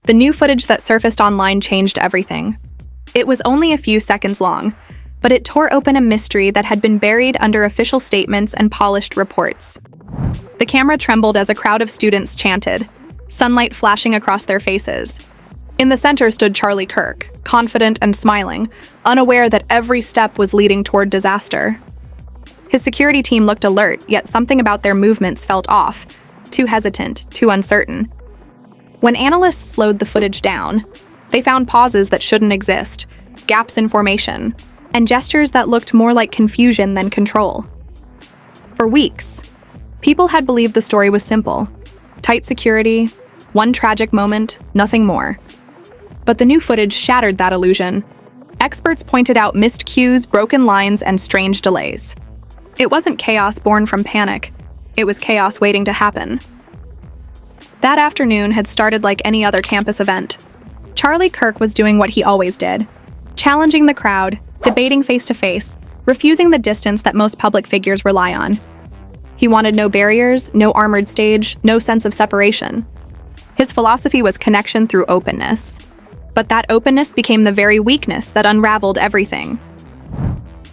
The new footage that surfaced online changed everything. It was only a few seconds long, but it tore open a mystery that had been buried under official statements and polished reports. The camera trembled as a crowd of students chanted, sunlight flashing across their faces. In the center stood Charlie Kirk, confident and smiling, unaware that every step was leading toward disaster. His security team looked alert, yet something about their movements felt off, too hesitant, too uncertain. When analysts slowed the footage down, they found pauses that shouldn't exist, gaps in formation, and gestures that looked more like confusion than control. For weeks, people had believed the story was simple. Tight security, one tragic moment, nothing more. But the new footage shattered that illusion. Experts pointed out missed cues, broken lines, and strange delays. It wasn't chaos born from panic. It was chaos waiting to happen. That afternoon had started like any other campus event. Charlie Kirk was doing what he always did, challenging the crowd, debating face-to-face, refusing the distance that most public figures rely on. He wanted no barriers, no armored stage, no sense of separation. His philosophy was connection through openness. But that openness became the very weakness that unraveled everything.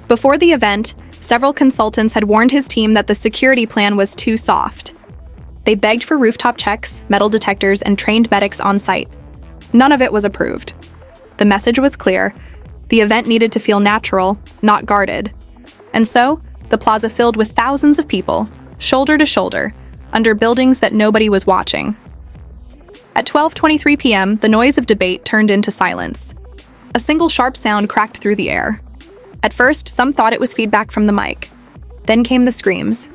Before the event, several consultants had warned his team that the security plan was too soft. They begged for rooftop checks, metal detectors, and trained medics on site. None of it was approved. The message was clear. The event needed to feel natural, not guarded. And so, the plaza filled with thousands of people, shoulder to shoulder, under buildings that nobody was watching. At 12:23 p.m., the noise of debate turned into silence. A single sharp sound cracked through the air. At first, some thought it was feedback from the mic. Then came the screams.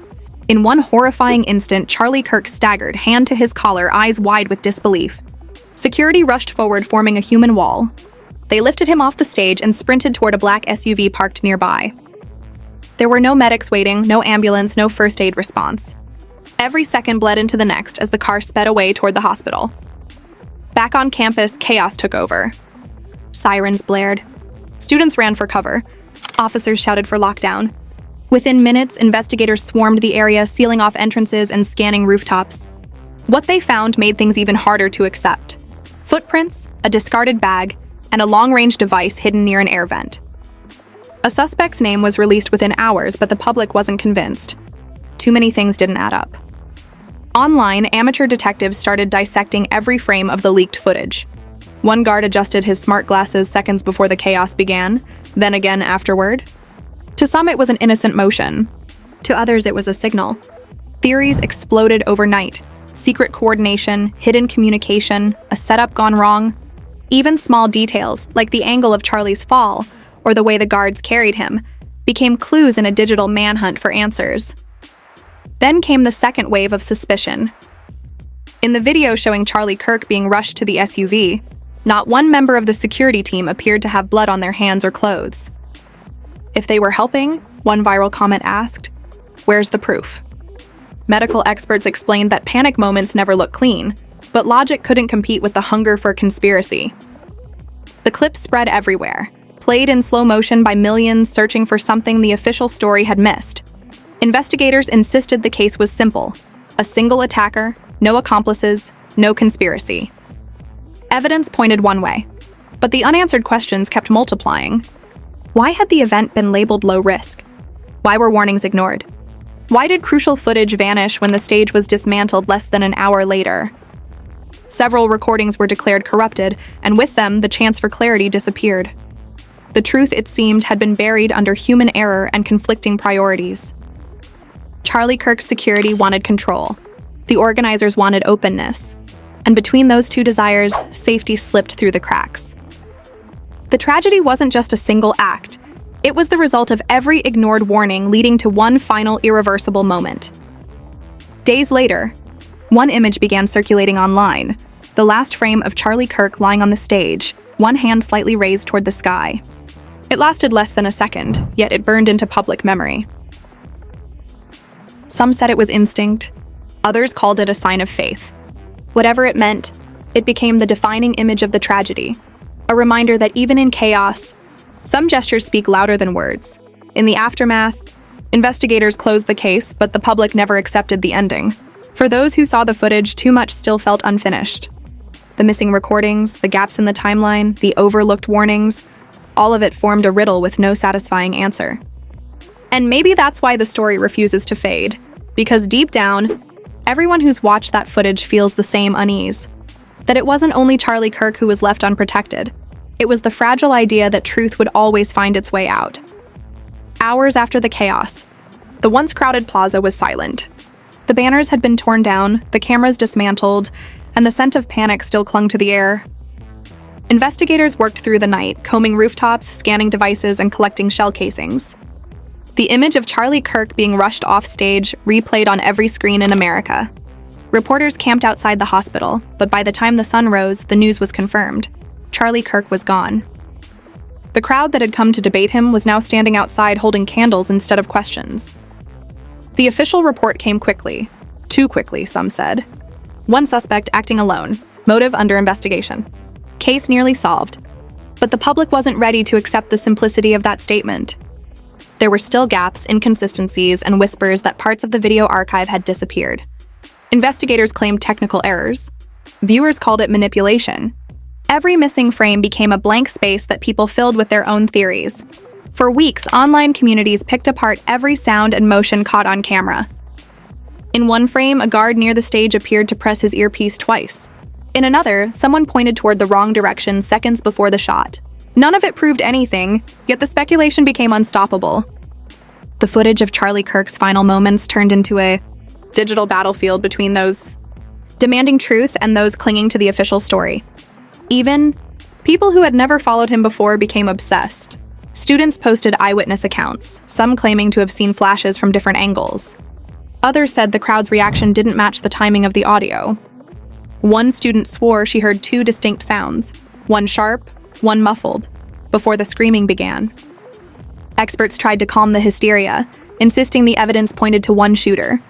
In one horrifying instant, Charlie Kirk staggered, hand to his collar, eyes wide with disbelief. Security rushed forward, forming a human wall. They lifted him off the stage and sprinted toward a black SUV parked nearby. There were no medics waiting, no ambulance, no first aid response. Every second bled into the next as the car sped away toward the hospital. Back on campus, chaos took over. Sirens blared. Students ran for cover. Officers shouted for lockdown. Within minutes, investigators swarmed the area, sealing off entrances and scanning rooftops. What they found made things even harder to accept. Footprints, a discarded bag, and a long-range device hidden near an air vent. A suspect's name was released within hours, but the public wasn't convinced. Too many things didn't add up. Online, amateur detectives started dissecting every frame of the leaked footage. One guard adjusted his smart glasses seconds before the chaos began, then again afterward. To some, it was an innocent motion. To others, it was a signal. Theories exploded overnight. Secret coordination, hidden communication, a setup gone wrong. Even small details, like the angle of Charlie's fall or the way the guards carried him, became clues in a digital manhunt for answers. Then came the second wave of suspicion. In the video showing Charlie Kirk being rushed to the SUV, not one member of the security team appeared to have blood on their hands or clothes. If they were helping, one viral comment asked, "Where's the proof?" Medical experts explained that panic moments never look clean, but logic couldn't compete with the hunger for conspiracy. The clip spread everywhere, played in slow motion by millions searching for something the official story had missed. Investigators insisted the case was simple: a single attacker, no accomplices, no conspiracy. Evidence pointed one way, but the unanswered questions kept multiplying. Why had the event been labeled low risk? Why were warnings ignored? Why did crucial footage vanish when the stage was dismantled less than an hour later? Several recordings were declared corrupted, and with them, the chance for clarity disappeared. The truth, it seemed, had been buried under human error and conflicting priorities. Charlie Kirk's security wanted control. The organizers wanted openness. And between those two desires, safety slipped through the cracks. The tragedy wasn't just a single act. It was the result of every ignored warning leading to one final irreversible moment. Days later, one image began circulating online, the last frame of Charlie Kirk lying on the stage, one hand slightly raised toward the sky. It lasted less than a second, yet it burned into public memory. Some said it was instinct. Others called it a sign of faith. Whatever it meant, it became the defining image of the tragedy, a reminder that even in chaos, some gestures speak louder than words. In the aftermath, investigators closed the case, but the public never accepted the ending. For those who saw the footage, too much still felt unfinished. The missing recordings, the gaps in the timeline, the overlooked warnings, all of it formed a riddle with no satisfying answer. And maybe that's why the story refuses to fade, because deep down, everyone who's watched that footage feels the same unease. That it wasn't only Charlie Kirk who was left unprotected. It was the fragile idea that truth would always find its way out. Hours after the chaos, the once crowded plaza was silent. The banners had been torn down, the cameras dismantled, and the scent of panic still clung to the air. Investigators worked through the night, combing rooftops, scanning devices, and collecting shell casings. The image of Charlie Kirk being rushed off stage replayed on every screen in America. Reporters camped outside the hospital, but by the time the sun rose, the news was confirmed. Charlie Kirk was gone. The crowd that had come to debate him was now standing outside holding candles instead of questions. The official report came quickly. Too quickly, some said. One suspect acting alone, motive under investigation. Case nearly solved. But the public wasn't ready to accept the simplicity of that statement. There were still gaps, inconsistencies, and whispers that parts of the video archive had disappeared. Investigators claimed technical errors. Viewers called it manipulation. Every missing frame became a blank space that people filled with their own theories. For weeks, online communities picked apart every sound and motion caught on camera. In one frame, a guard near the stage appeared to press his earpiece twice. In another, someone pointed toward the wrong direction seconds before the shot. None of it proved anything, yet the speculation became unstoppable. The footage of Charlie Kirk's final moments turned into a digital battlefield between those demanding truth and those clinging to the official story. Even people who had never followed him before became obsessed. Students posted eyewitness accounts, some claiming to have seen flashes from different angles. Others said the crowd's reaction didn't match the timing of the audio. One student swore she heard two distinct sounds, one sharp, one muffled, before the screaming began. Experts tried to calm the hysteria, insisting the evidence pointed to one shooter.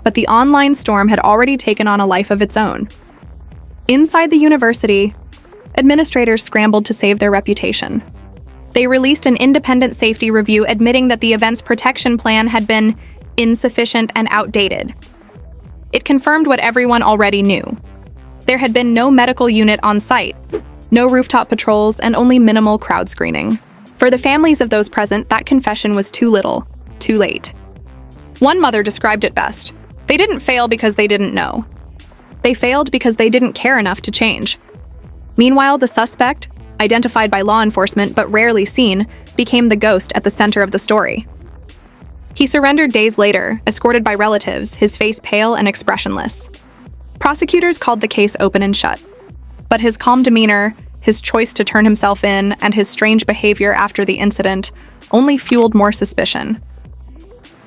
But the online storm had already taken on a life of its own. Inside the university, administrators scrambled to save their reputation. They released an independent safety review admitting that the event's protection plan had been insufficient and outdated. It confirmed what everyone already knew. There had been no medical unit on site, no rooftop patrols, and only minimal crowd screening. For the families of those present, that confession was too little, too late. One mother described it best. They didn't fail because they didn't know. They failed because they didn't care enough to change. Meanwhile, the suspect, identified by law enforcement but rarely seen, became the ghost at the center of the story. He surrendered days later, escorted by relatives, his face pale and expressionless. Prosecutors called the case open and shut. But his calm demeanor, his choice to turn himself in, and his strange behavior after the incident only fueled more suspicion.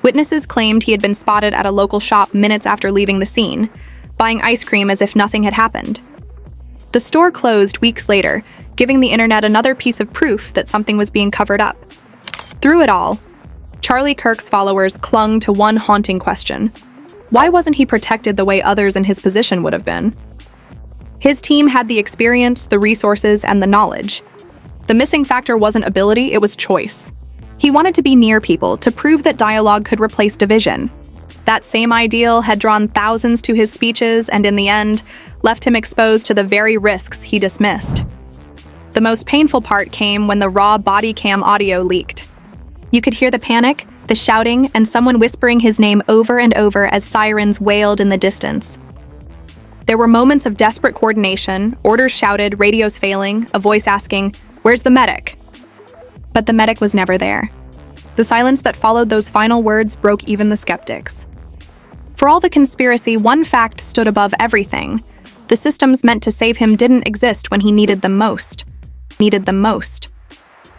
Witnesses claimed he had been spotted at a local shop minutes after leaving the scene, buying ice cream as if nothing had happened. The store closed weeks later, giving the internet another piece of proof that something was being covered up. Through it all, Charlie Kirk's followers clung to one haunting question. Why wasn't he protected the way others in his position would have been? His team had the experience, the resources, and the knowledge. The missing factor wasn't ability, it was choice. He wanted to be near people, to prove that dialogue could replace division. That same ideal had drawn thousands to his speeches and, in the end, left him exposed to the very risks he dismissed. The most painful part came when the raw body cam audio leaked. You could hear the panic, the shouting, and someone whispering his name over and over as sirens wailed in the distance. There were moments of desperate coordination, orders shouted, radios failing, a voice asking, "Where's the medic?" But the medic was never there. The silence that followed those final words broke even the skeptics. For all the conspiracy, one fact stood above everything. The systems meant to save him didn't exist when he needed them most.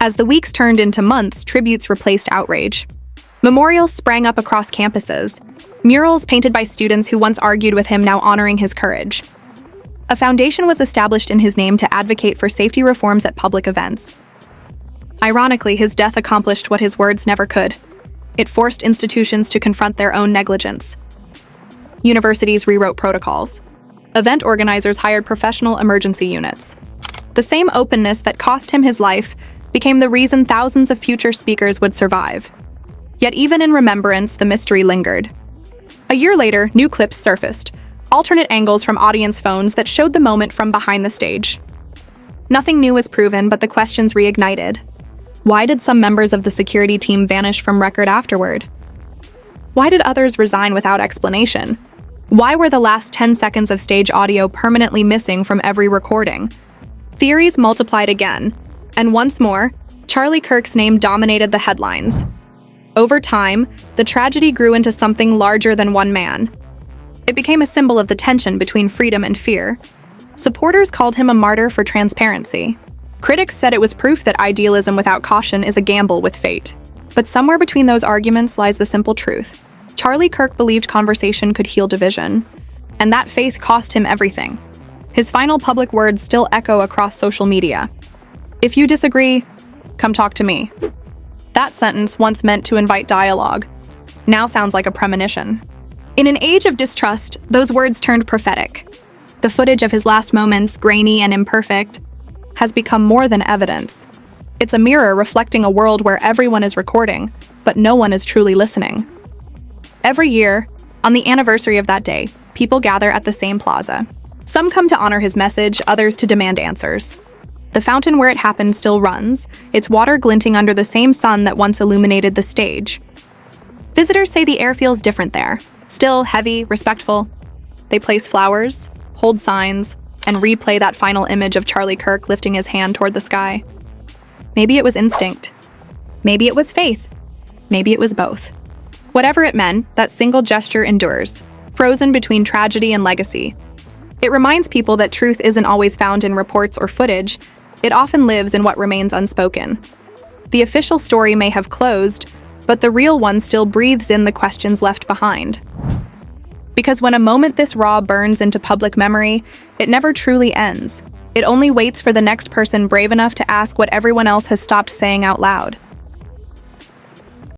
As the weeks turned into months, tributes replaced outrage. Memorials sprang up across campuses. Murals painted by students who once argued with him now honoring his courage. A foundation was established in his name to advocate for safety reforms at public events. Ironically, his death accomplished what his words never could. It forced institutions to confront their own negligence. Universities rewrote protocols. Event organizers hired professional emergency units. The same openness that cost him his life became the reason thousands of future speakers would survive. Yet even in remembrance, the mystery lingered. A year later, new clips surfaced. alternate angles from audience phones that showed the moment from behind the stage. Nothing new was proven, but the questions reignited. Why did some members of the security team vanish from record afterward? Why did others resign without explanation? Why were the last 10 seconds of stage audio permanently missing from every recording? Theories multiplied again, and once more, Charlie Kirk's name dominated the headlines. Over time, the tragedy grew into something larger than one man. It became a symbol of the tension between freedom and fear. Supporters called him a martyr for transparency. Critics said it was proof that idealism without caution is a gamble with fate. But somewhere between those arguments lies the simple truth. Charlie Kirk believed conversation could heal division, and that faith cost him everything. His final public words still echo across social media. If you disagree, come talk to me. That sentence, once meant to invite dialogue, now sounds like a premonition. In an age of distrust, those words turned prophetic. The footage of his last moments, grainy and imperfect, has become more than evidence. It's a mirror reflecting a world where everyone is recording, but no one is truly listening. Every year, on the anniversary of that day, people gather at the same plaza. Some come to honor his message, others to demand answers. The fountain where it happened still runs, its water glinting under the same sun that once illuminated the stage. Visitors say the air feels different there, still heavy, respectful. They place flowers, hold signs, and replay that final image of Charlie Kirk lifting his hand toward the sky. Maybe it was instinct. Maybe it was faith. Maybe it was both. Whatever it meant, that single gesture endures, frozen between tragedy and legacy. It reminds people that truth isn't always found in reports or footage. It often lives in what remains unspoken. The official story may have closed, but the real one still breathes in the questions left behind. Because when a moment this raw burns into public memory, it never truly ends. It only waits for the next person brave enough to ask what everyone else has stopped saying out loud.